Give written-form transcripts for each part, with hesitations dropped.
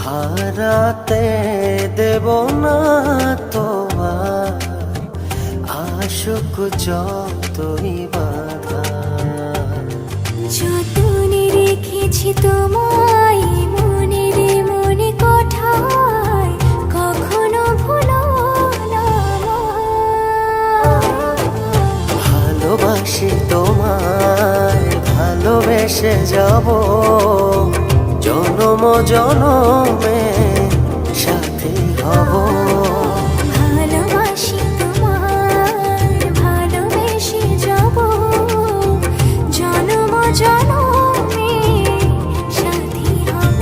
হারাতে দেব না তোমার আশুক যতই বাধা। যতনে রেখেছি তোমায় মনের মনে কোঠায়, কখনো ভুলো না। ভালোবাসি তোমায়, ভালোবেসে যাব জনম জনমে সাথী হব। ভালোবাসি তোমায়, ভালোবেসে যাব জনম জনমে সাথী হব।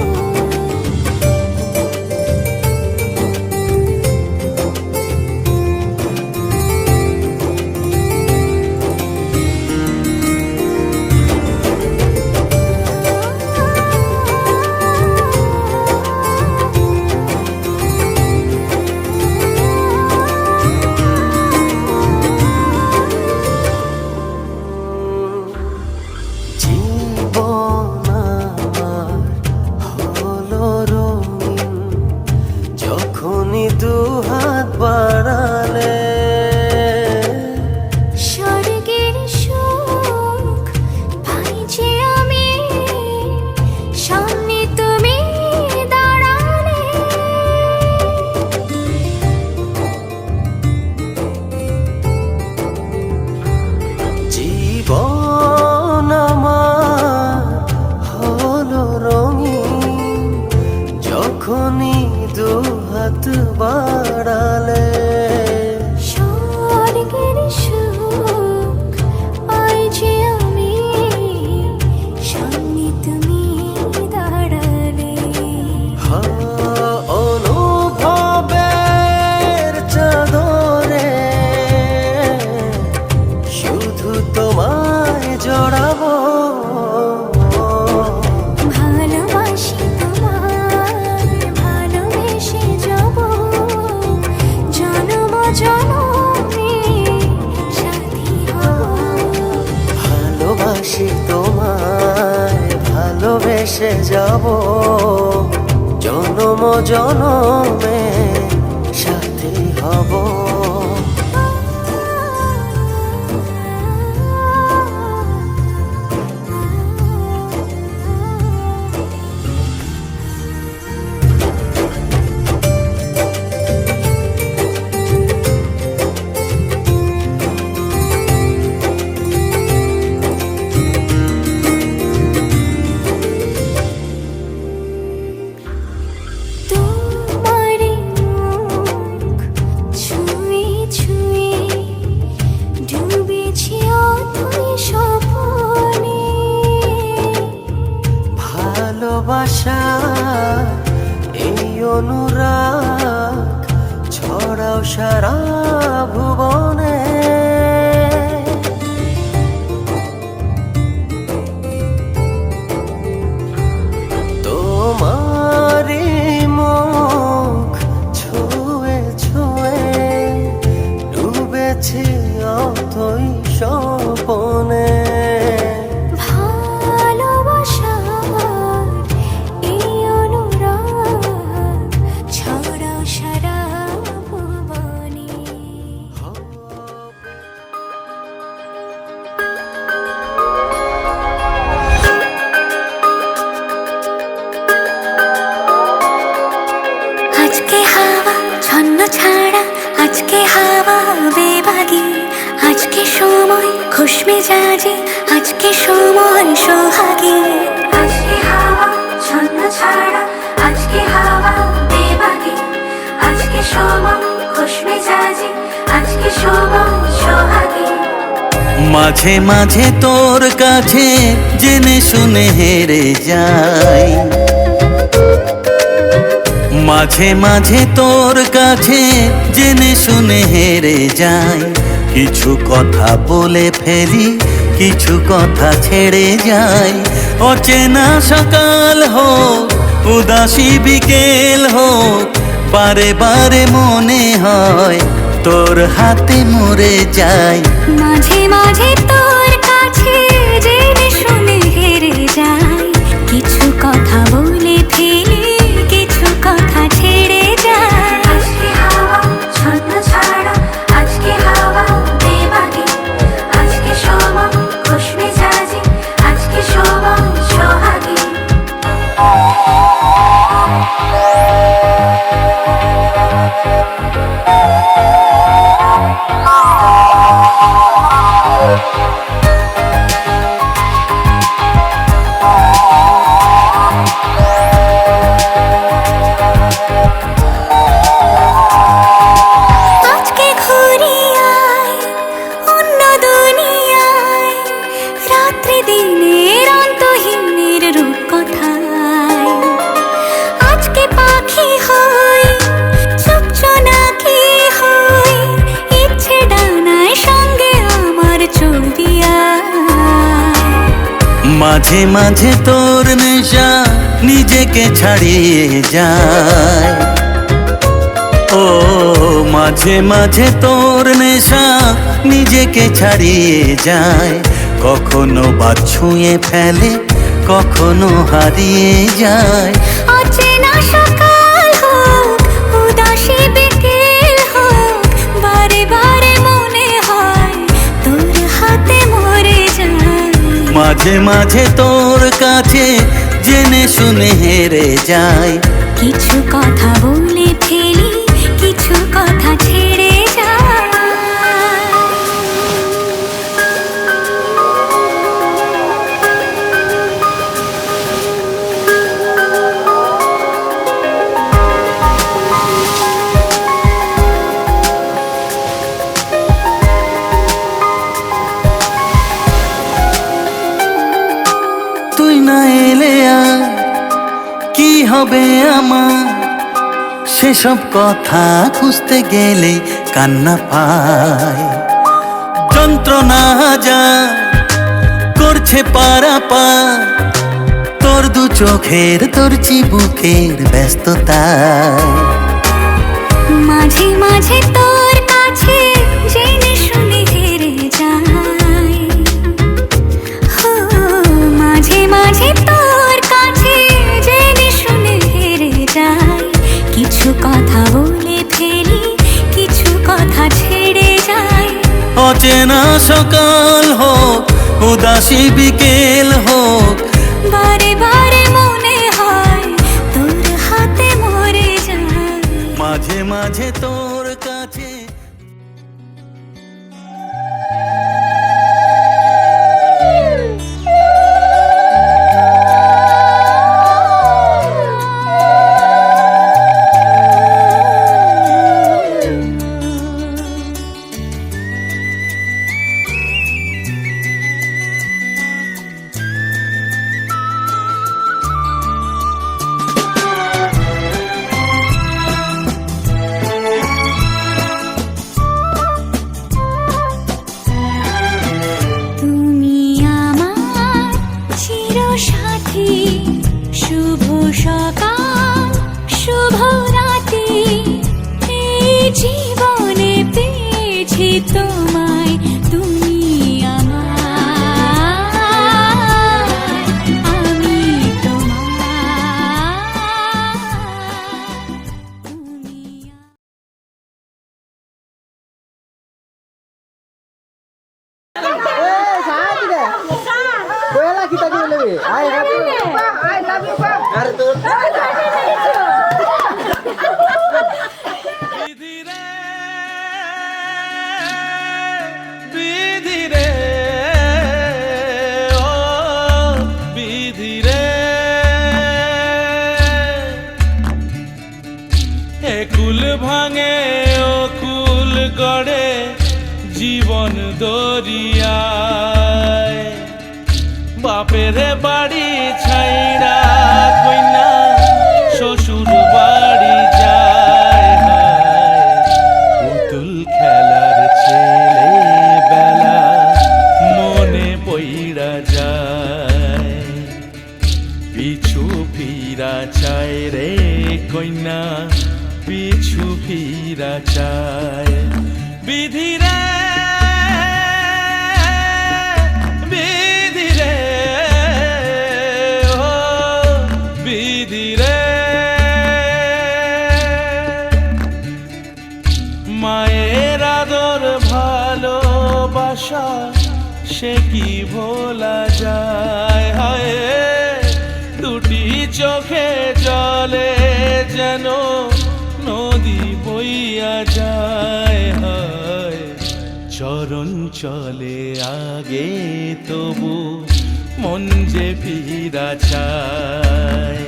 দুহাত বাড়ালে স্বর্গের সুখ পাই যে আমি, সামনে তুমি দাঁড়ালে। জীবন আমার হলো রঙিন যখনই দুহাত বাড়ালে। স্বর্গের সুখ পাই যে আমি, সামনে তুমি দাঁড়ালে। অনুভবের চাদরে শুধু তোমায় জড়াবো। ভালোবাসি তোমায়, ভালোবেসে যাব জনম জনমে সাথী হব। ভালোবাসি তোমায়, ভালোবেসে যাব জনম জনমে সাথী হব। ভালোবাসা এই অনুরাগ ছড়াও সারা ভুবনে। তোমারি মুখ ছুঁয়ে ছুঁয়ে ডুবেছি অথই স্বপনে। ছাড়া আজকে হাওয়া বেবাগি, আজকে সময় খুশ মেজাজে, আজকে সময় সোহাগী। আজকে হাওয়া ছন্ন ছাড়া আজকে মাঝে মাঝে তোর কাছে জেনে শুনে হেরে যাই, মাঝে মাঝে তোর কাছে জেনে শুনে হেরে যাই। কিছু কথা বলে ফেলি, কিছু কথা ছেড়ে যাই। অচেনা সকাল হোক, উদাসী বিকেল হোক, বারে বারে মনে হয় তোর হাতে মরে যাই। মাঝে মাঝে তোর কাছে জেনে শুনে হেরে যাই, কিছু কথা বলে ফেলি, কিছু কথা ছেড়ে যাই। আজকে হাওয়া ছন্দ ছাড়া, আজকে হাওয়া বেবাগে, আজকে সময় খুশ মেজাজে, আজকে সময় সোহাগে। আজকে ঘুরি আয় অন্য দুনিয়ায়, রাত্রি দিনের অন্তহীনের রূপকথায়। আজকে পাখি হই, চুপচুনাকি হই, ইচ্ছে ডানায় সঙ্গে আমার চলবি আয়। মাঝে মাঝে তোর নেশা নিজেকে ছাড়িয়ে যায়, ও মাঝে মাঝে তোর নেশা নিজেকে ছাড়িয়ে যায়। কখনো বা ছুঁয়ে ফেলে, কখনো হারিয়ে যায়। অচেনা সকাল হোক, উদাসী বিকেল হোক, বারে বারে মনে হয় তোর হাতে মরে যায়। মাঝে মাঝে তোর কাছে জেনে শুনে হেরে যাই। কিছু কথা বলে ফেলি, কিছু কথা ছেড়ে যাই। তুই না এলে আর কি হবে আমার, সেসব কথা খুঁজতে গেলে কান্না পায়। যন্ত্রণা যা করছে পারাপার, তোর দু চোখের, তোর চিবুকের ব্যস্ততায়। মাঝে মাঝে তোর কাছে জেনে শুনে হেরে যাই, হো মাঝে মাঝে তোর কাছে জেনে শুনে হেরে যাই। কিছু কথা বলে ফেলি, কিছু কথা ছেড়ে যাই। অচেনা সকাল হোক, উদাসী বিকেল হোক, বারে বারে মনে হয় তোর হাতে মরে যাই। মাঝে মাঝে তোর কাছে। তুমি আমার চিরসাথী, শুভ সকাল শুভ রাতি, এই জীবনে পেয়েছি তোমায়। তুমি আমার, আমি তোমার। তুমি বিধি রে, ও বিধি রে, একুল ভাঙে ও কুল গড়ে, জীবন দরিয়ায় বাপের বাড়ি ছাইরা কইনা শ্বশুর বাড়ি যায় পুতুল খেলার ছেলে বেলা মনে পইরা যায় পিছু ফিরা চায় রে কইনা পিছু ফিরা চায় বিধিরে বিধিরে ও বিধিরে মায়ের আদর ভালোবাসা সে কি ভোলা যায় হায় দুটি চোখে জলে যেন নদী বইয়া যায় হায় চরণ চলে আগে তবু মন যে ফিরা চায়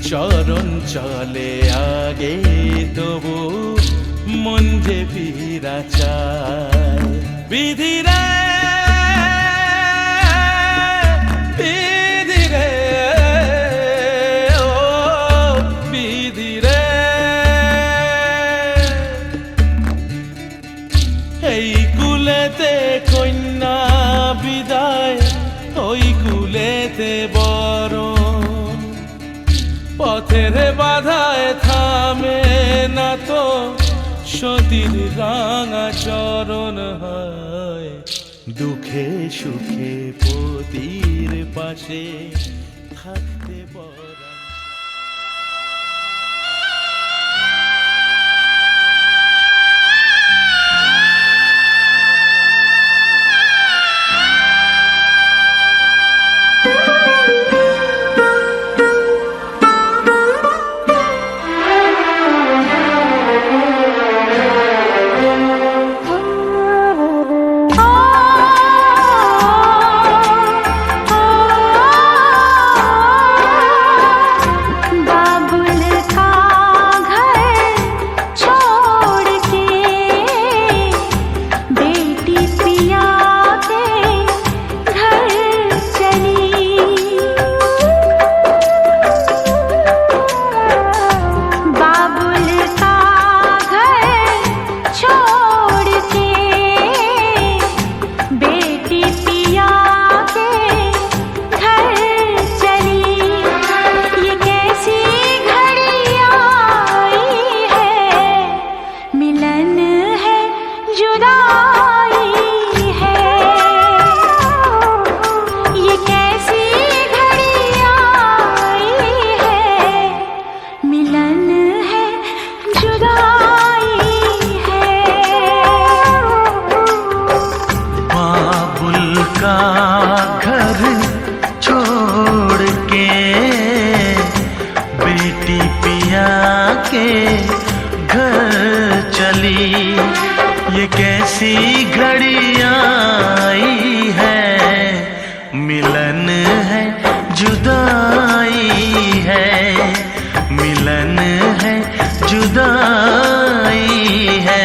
চরণ চলে আগে তবু মন যে ফিরা চায় বিধিরে বিধিরে ও বিধিরে এই কুলেতে কন্যা বিদায় ওই কুলেতে বরণ পথের বাধায় থামে না তো সতীর রাঙা চরণ হয় দুঃখে সুখে পতির পাশে থাকতে বরা ये कैसी घड़ियां आई है मिलन है जुदाई है मिलन है जुदाई है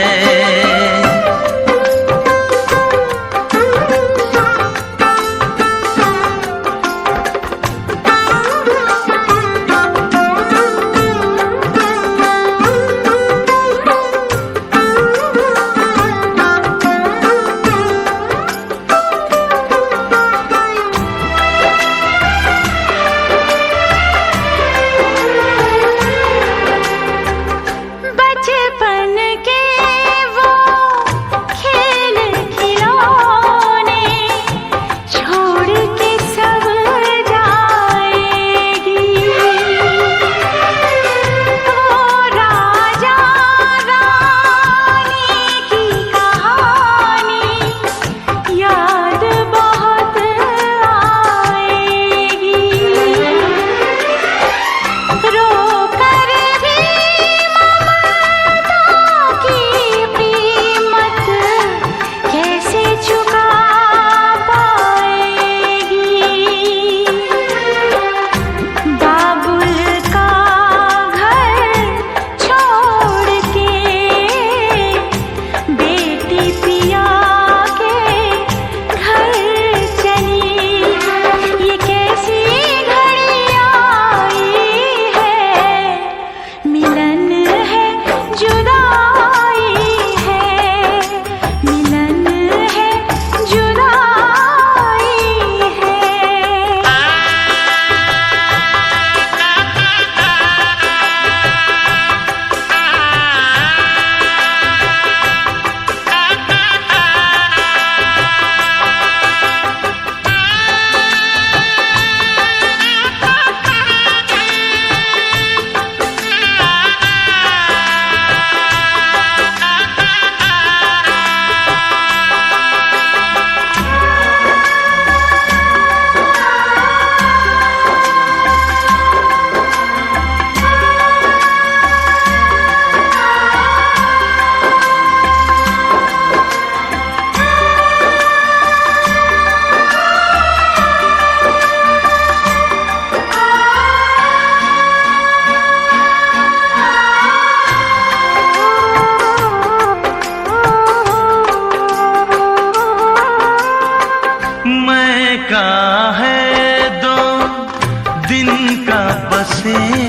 बचपन के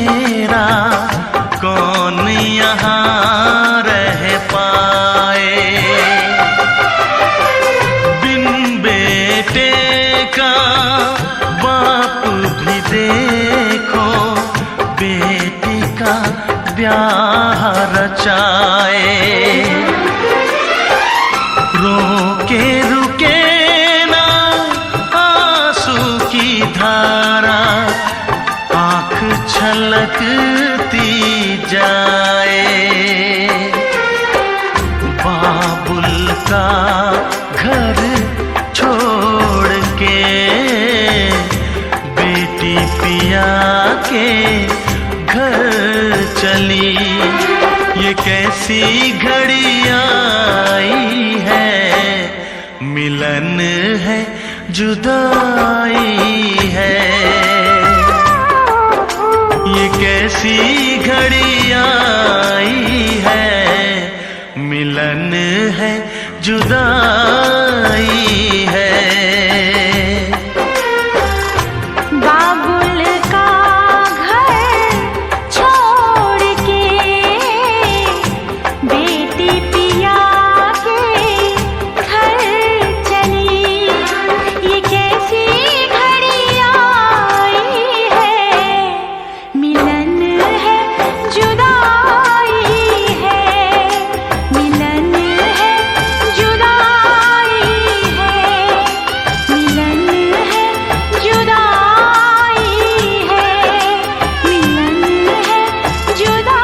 मेरा कौन यहाँ रह पाए। बिन बेटे का बाप भी देखो बेटे का ब्याह रचाए। रोके रुके ना आंसू की धारा आँख छलकती जाए। बाबुल का घर छोड़ के बेटी पिया के घर चली। ये कैसी घड़ी आई है, मिलन है जुदाई है। ये कैसी घड़ी आई है, मिलन है जुदाई है। बाबुल का घर छोड़ के बेटी पिया के घर चली। ये कैसी घड़ी आई है, मिलन है जुदाई है। मिलन है जुदाई है। मिलन है जुदाई है। मिलन है जुदाई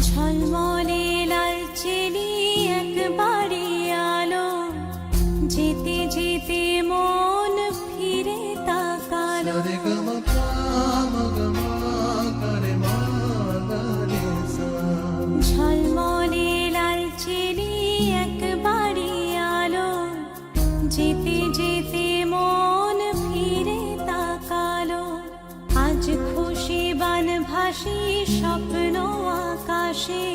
ঝলমলে লালচেলি একবারে আলো, যেতে যেতে মন ফিরে তাকালো। ঝলমলে লালচেলি একবারে আলো, যেতে যেতে মন ফিরে তাকালো। আজ খুশি বান ভাসি স্বপ্ন আকাশে,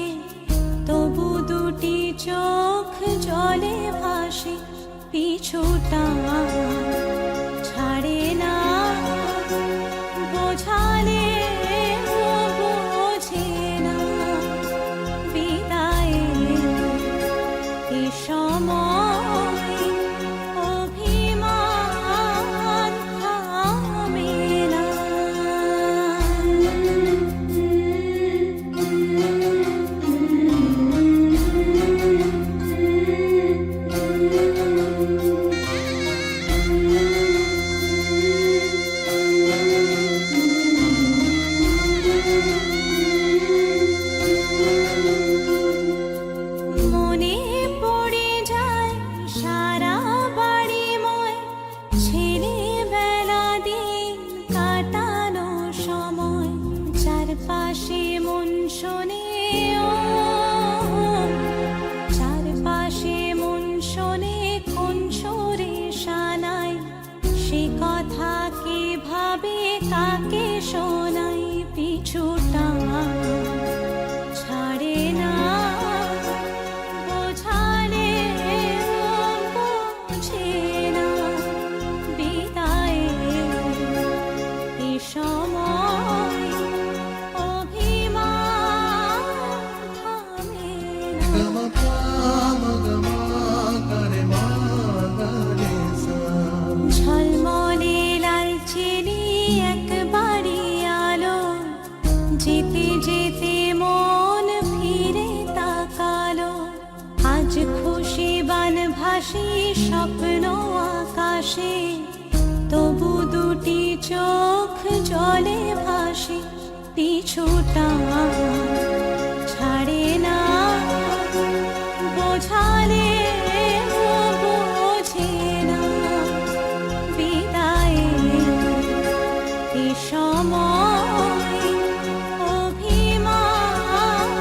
তবু দুটি চোখ জলে ভাসে। পিছুটা ছাড়ে না, বোঝালে বোঝে না। বিদায়ের এ সময় অভিমান থামে না। মনে পড়ে যায় সারা বাড়িময় ছেলেবেলা দিন কাটানো সময়। চারপাশে মন শোনে ও, চারপাশে মন শোনে কোন সুরে শানাই। সে কথা কে ভাবে কাকে শোনাই। পিছুটা ছাড়ে না, বোঝালে বোঝে না। বিদায়ের এ সময় অভিমান থামে না। ঝলমলে লালচেলি একবারে আলো, যেতে যেতে মন ফিরে তাকালো। আজ খুশি বান ভাসি স্বপ্ন আকাশে, তবু দুটি চোখ জলে ভাসে। পিছুটা ছাড়ে না, বোঝালে বোঝে না। বিদায়ের এ সময় অভিমান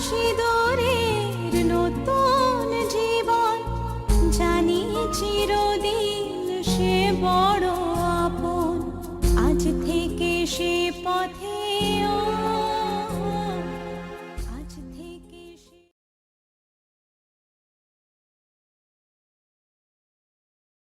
সিঁদুরের নতুন জীবন, জানি চিরদিন সে বড় আপন। আজ থেকে সে পথে